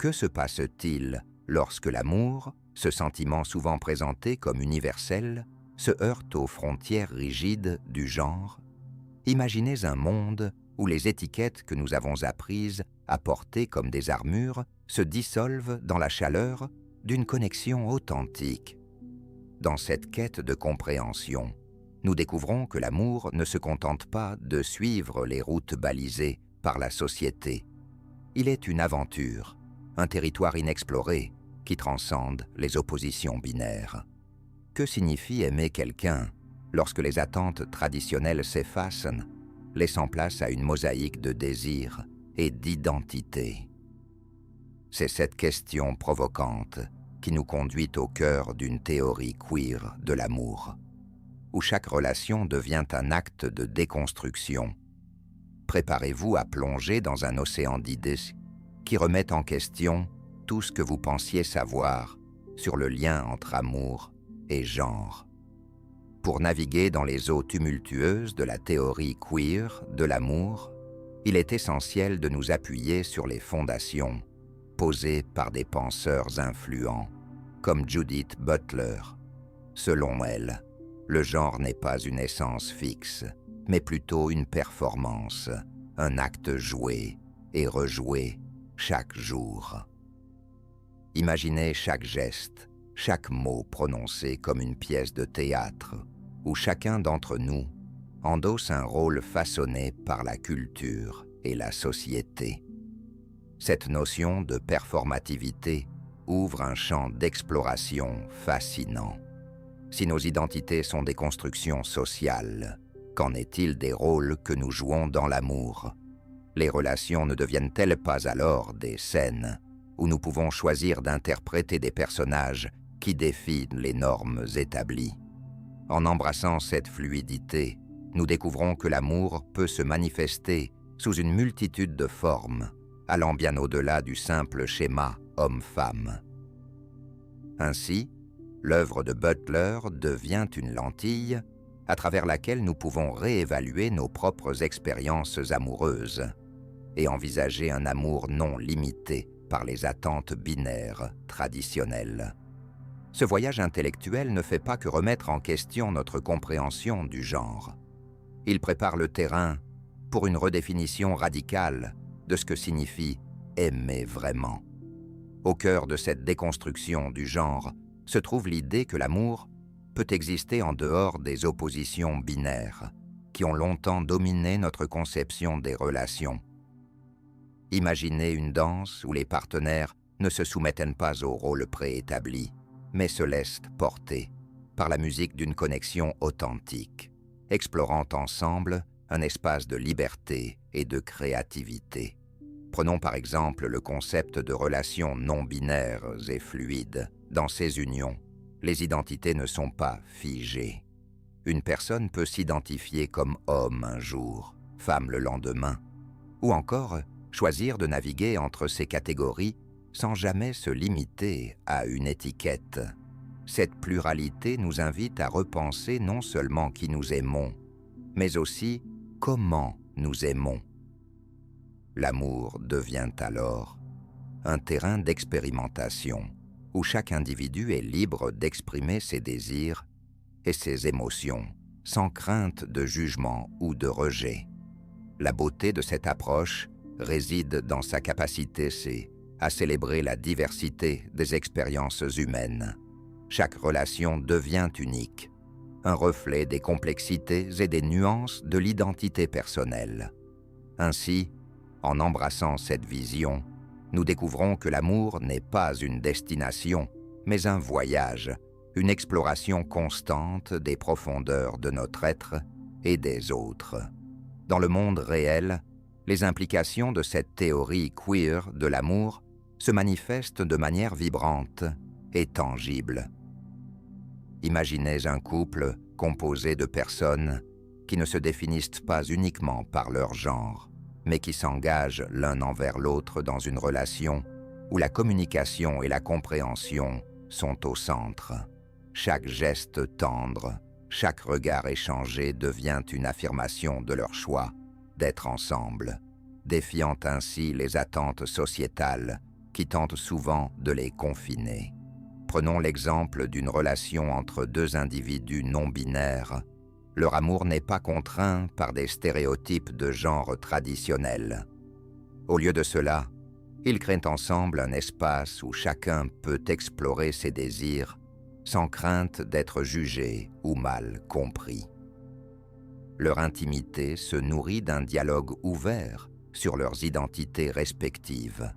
Que se passe-t-il lorsque l'amour, ce sentiment souvent présenté comme universel, se heurte aux frontières rigides du genre? Imaginez un monde où les étiquettes que nous avons apprises à porter comme des armures se dissolvent dans la chaleur d'une connexion authentique. Dans cette quête de compréhension, nous découvrons que l'amour ne se contente pas de suivre les routes balisées par la société. Il est une aventure, un territoire inexploré qui transcende les oppositions binaires. Que signifie aimer quelqu'un lorsque les attentes traditionnelles s'effacent, laissant place à une mosaïque de désirs et d'identité? C'est cette question provocante qui nous conduit au cœur d'une théorie queer de l'amour, où chaque relation devient un acte de déconstruction. Préparez-vous à plonger dans un océan d'idées qui remettent en question tout ce que vous pensiez savoir sur le lien entre amour et genre. Pour naviguer dans les eaux tumultueuses de la théorie queer de l'amour, il est essentiel de nous appuyer sur les fondations posées par des penseurs influents, comme Judith Butler. Selon elle, le genre n'est pas une essence fixe, mais plutôt une performance, un acte joué et rejoué chaque jour. Imaginez chaque geste, chaque mot prononcé comme une pièce de théâtre, où chacun d'entre nous endosse un rôle façonné par la culture et la société. Cette notion de performativité ouvre un champ d'exploration fascinant. Si nos identités sont des constructions sociales, qu'en est-il des rôles que nous jouons dans l'amour? Les relations ne deviennent-elles pas alors des scènes où nous pouvons choisir d'interpréter des personnages qui défient les normes établies? En embrassant cette fluidité, nous découvrons que l'amour peut se manifester sous une multitude de formes, allant bien au-delà du simple schéma homme-femme. Ainsi, l'œuvre de Butler devient une lentille à travers laquelle nous pouvons réévaluer nos propres expériences amoureuses et envisager un amour non limité par les attentes binaires traditionnelles. Ce voyage intellectuel ne fait pas que remettre en question notre compréhension du genre. Il prépare le terrain pour une redéfinition radicale de ce que signifie aimer vraiment. Au cœur de cette déconstruction du genre se trouve l'idée que l'amour peut exister en dehors des oppositions binaires qui ont longtemps dominé notre conception des relations. Imaginez une danse où les partenaires ne se soumettent pas au rôle préétabli, mais se laissent porter par la musique d'une connexion authentique, explorant ensemble un espace de liberté et de créativité. Prenons par exemple le concept de relations non binaires et fluides. Dans ces unions, les identités ne sont pas figées. Une personne peut s'identifier comme homme un jour, femme le lendemain, ou encore choisir de naviguer entre ces catégories sans jamais se limiter à une étiquette. Cette pluralité nous invite à repenser non seulement qui nous aimons, mais aussi comment nous aimons. L'amour devient alors un terrain d'expérimentation où chaque individu est libre d'exprimer ses désirs et ses émotions sans crainte de jugement ou de rejet. La beauté de cette approche réside dans sa capacité à célébrer la diversité des expériences humaines. Chaque relation devient unique, un reflet des complexités et des nuances de l'identité personnelle. Ainsi, en embrassant cette vision, nous découvrons que l'amour n'est pas une destination, mais un voyage, une exploration constante des profondeurs de notre être et des autres. Dans le monde réel, les implications de cette théorie queer de l'amour se manifestent de manière vibrante et tangible. Imaginez un couple composé de personnes qui ne se définissent pas uniquement par leur genre, mais qui s'engagent l'un envers l'autre dans une relation où la communication et la compréhension sont au centre. Chaque geste tendre, chaque regard échangé devient une affirmation de leur choix d'être ensemble, défiant ainsi les attentes sociétales qui tentent souvent de les confiner. Prenons l'exemple d'une relation entre deux individus non binaires. Leur amour n'est pas contraint par des stéréotypes de genre traditionnels. Au lieu de cela, ils créent ensemble un espace où chacun peut explorer ses désirs sans crainte d'être jugé ou mal compris. Leur intimité se nourrit d'un dialogue ouvert sur leurs identités respectives,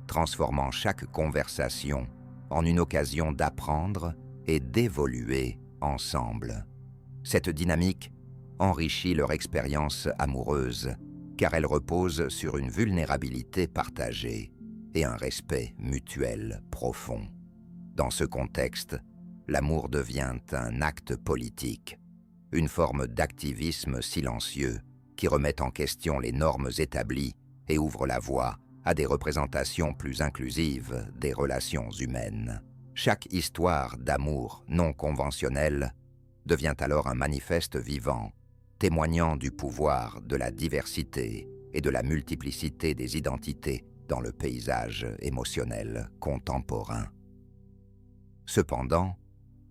transformant chaque conversation en une occasion d'apprendre et d'évoluer ensemble. Cette dynamique enrichit leur expérience amoureuse, car elle repose sur une vulnérabilité partagée et un respect mutuel profond. Dans ce contexte, l'amour devient un acte politique, une forme d'activisme silencieux qui remet en question les normes établies et ouvre la voie à des représentations plus inclusives des relations humaines. Chaque histoire d'amour non conventionnelle devient alors un manifeste vivant, témoignant du pouvoir de la diversité et de la multiplicité des identités dans le paysage émotionnel contemporain. Cependant,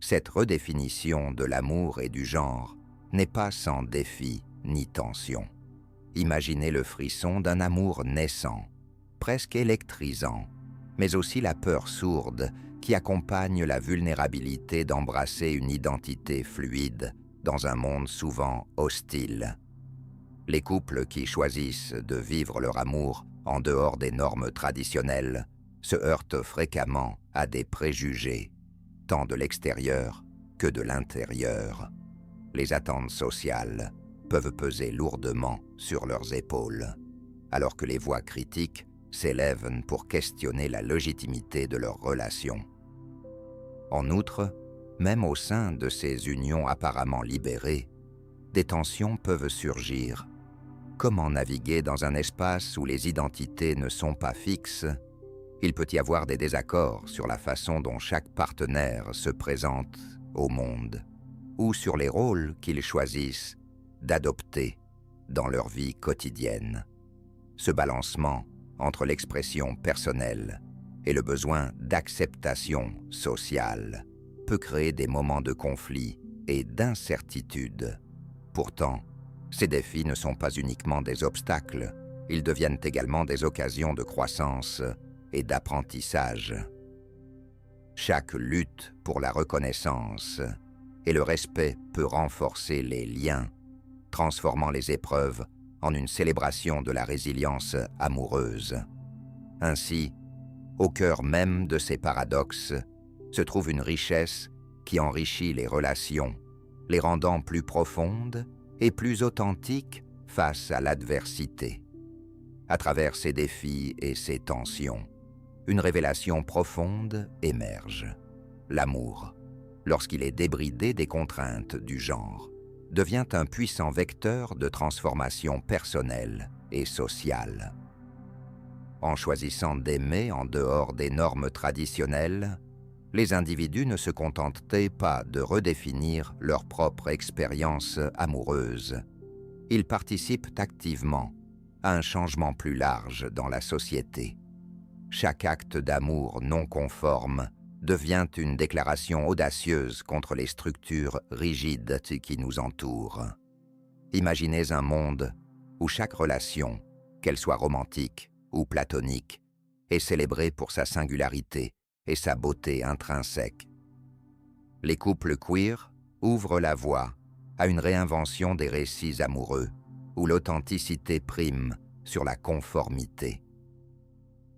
cette redéfinition de l'amour et du genre n'est pas sans défi ni tension. Imaginez le frisson d'un amour naissant, presque électrisant, mais aussi la peur sourde qui accompagne la vulnérabilité d'embrasser une identité fluide dans un monde souvent hostile. Les couples qui choisissent de vivre leur amour en dehors des normes traditionnelles se heurtent fréquemment à des préjugés, tant de l'extérieur que de l'intérieur. Les attentes sociales peuvent peser lourdement sur leurs épaules, alors que les voix critiques s'élèvent pour questionner la légitimité de leurs relations. En outre, même au sein de ces unions apparemment libérées, des tensions peuvent surgir. Comment naviguer dans un espace où les identités ne sont pas fixes? Il peut y avoir des désaccords sur la façon dont chaque partenaire se présente au monde, ou sur les rôles qu'ils choisissent d'adopter dans leur vie quotidienne. Ce balancement entre l'expression personnelle et le besoin d'acceptation sociale peut créer des moments de conflit et d'incertitude. Pourtant, ces défis ne sont pas uniquement des obstacles, ils deviennent également des occasions de croissance et d'apprentissage. Chaque lutte pour la reconnaissance et le respect peut renforcer les liens, transformant les épreuves en une célébration de la résilience amoureuse. Ainsi, au cœur même de ces paradoxes, se trouve une richesse qui enrichit les relations, les rendant plus profondes et plus authentiques face à l'adversité. À travers ces défis et ces tensions, une révélation profonde émerge. L'amour, lorsqu'il est débridé des contraintes du genre, devient un puissant vecteur de transformation personnelle et sociale. En choisissant d'aimer en dehors des normes traditionnelles, les individus ne se contentaient pas de redéfinir leur propre expérience amoureuse. Ils participent activement à un changement plus large dans la société. Chaque acte d'amour non conforme devient une déclaration audacieuse contre les structures rigides qui nous entourent. Imaginez un monde où chaque relation, qu'elle soit romantique ou platonique, est célébrée pour sa singularité et sa beauté intrinsèque. Les couples queer ouvrent la voie à une réinvention des récits amoureux, où l'authenticité prime sur la conformité.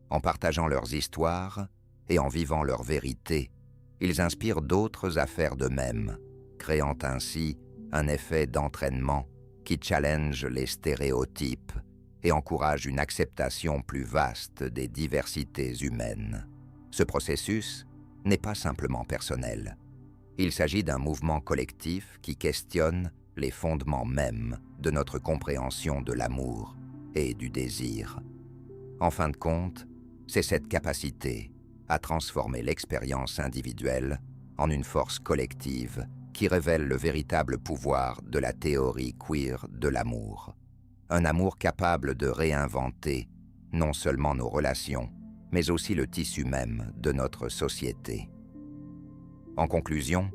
En partageant leurs histoires et en vivant leur vérité, ils inspirent d'autres à faire de même, créant ainsi un effet d'entraînement qui challenge les stéréotypes et encourage une acceptation plus vaste des diversités humaines. Ce processus n'est pas simplement personnel. Il s'agit d'un mouvement collectif qui questionne les fondements mêmes de notre compréhension de l'amour et du désir. En fin de compte, c'est cette capacité à transformer l'expérience individuelle en une force collective qui révèle le véritable pouvoir de la théorie queer de l'amour. Un amour capable de réinventer non seulement nos relations, mais aussi le tissu même de notre société. En conclusion,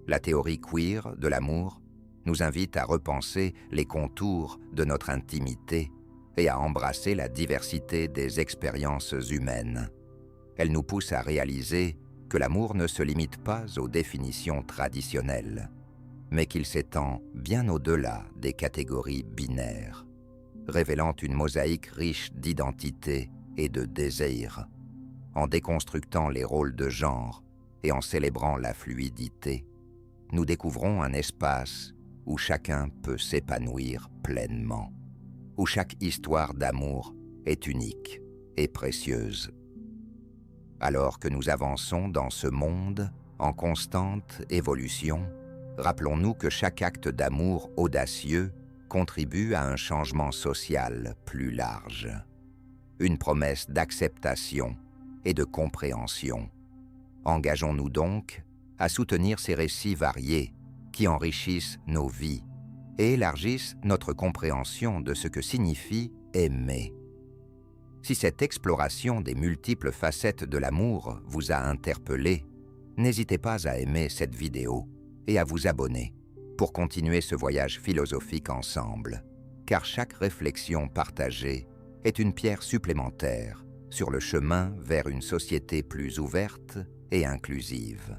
la théorie queer de l'amour nous invite à repenser les contours de notre intimité et à embrasser la diversité des expériences humaines. Elle nous pousse à réaliser que l'amour ne se limite pas aux définitions traditionnelles, mais qu'il s'étend bien au-delà des catégories binaires, révélant une mosaïque riche d'identités et de désirs. En déconstructant les rôles de genre et en célébrant la fluidité, nous découvrons un espace où chacun peut s'épanouir pleinement, où chaque histoire d'amour est unique et précieuse. Alors que nous avançons dans ce monde en constante évolution, rappelons-nous que chaque acte d'amour audacieux contribue à un changement social plus large, une promesse d'acceptation et de compréhension. Engageons-nous donc à soutenir ces récits variés qui enrichissent nos vies et élargissent notre compréhension de ce que signifie aimer. Si cette exploration des multiples facettes de l'amour vous a interpellé, n'hésitez pas à aimer cette vidéo et à vous abonner pour continuer ce voyage philosophique ensemble, car chaque réflexion partagée est une pierre supplémentaire sur le chemin vers une société plus ouverte et inclusive.